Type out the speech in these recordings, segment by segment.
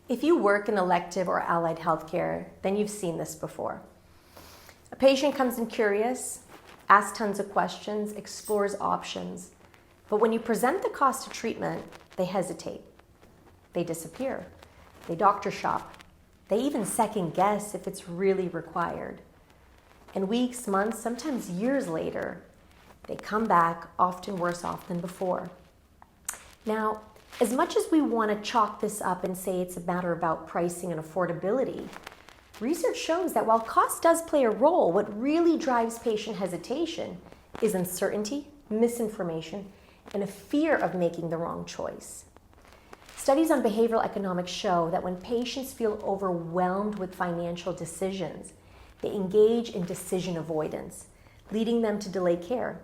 If you work in elective or allied healthcare, then you've seen this before. A patient comes in curious, asks tons of questions, explores options, but when you present the cost of treatment, they hesitate. They disappear. They doctor shop. They even second guess if it's really required. And weeks, months, sometimes years later, they come back, often worse off than before. Now, as much as we want to chalk this up and say it's a matter about pricing and affordability, research shows that while cost does play a role, what really drives patient hesitation is uncertainty, misinformation, and a fear of making the wrong choice. Studies on behavioral economics show that when patients feel overwhelmed with financial decisions, they engage in decision avoidance, leading them to delay care.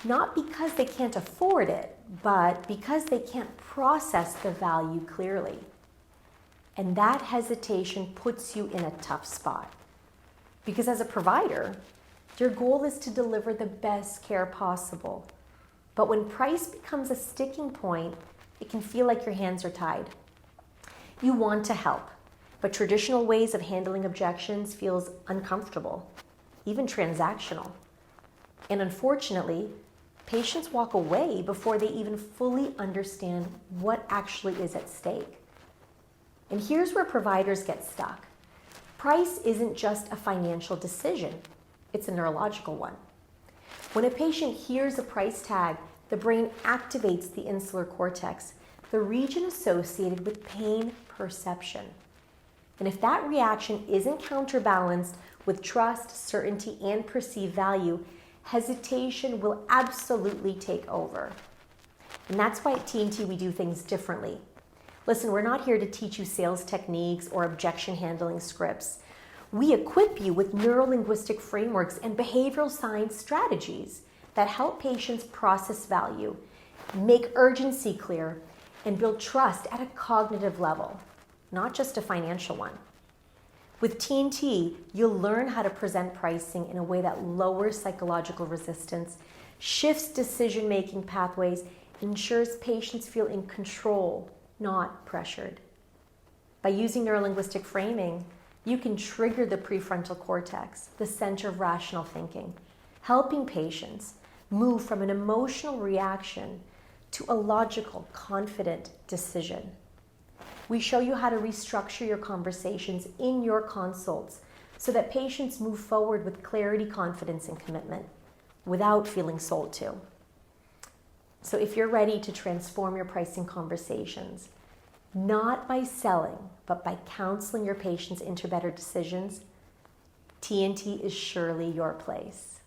Not because they can't afford it, but because they can't process the value clearly. And that hesitation puts you in a tough spot. Because as a provider, your goal is to deliver the best care possible. But when price becomes a sticking point, it can feel like your hands are tied. You want to help, but traditional ways of handling objections feels uncomfortable, even transactional. And unfortunately, patients walk away before they even fully understand what actually is at stake. And here's where providers get stuck. Price isn't just a financial decision, it's a neurological one. When a patient hears a price tag, the brain activates the insular cortex, the region associated with pain perception. And if that reaction isn't counterbalanced with trust, certainty, and perceived value, hesitation will absolutely take over. And that's why at T&T we do things differently. Listen, we're not here to teach you sales techniques or objection handling scripts. We equip you with neuro-linguistic frameworks and behavioral science strategies that help patients process value, make urgency clear, and build trust at a cognitive level, not just a financial one. With T&T, you'll learn how to present pricing in a way that lowers psychological resistance, shifts decision-making pathways, ensures patients feel in control, not pressured. By using neurolinguistic framing, you can trigger the prefrontal cortex, the center of rational thinking, helping patients move from an emotional reaction to a logical, confident decision. We show you how to restructure your conversations in your consults so that patients move forward with clarity, confidence, and commitment without feeling sold to. So if you're ready to transform your pricing conversations, not by selling, but by counseling your patients into better decisions, T&T is surely your place.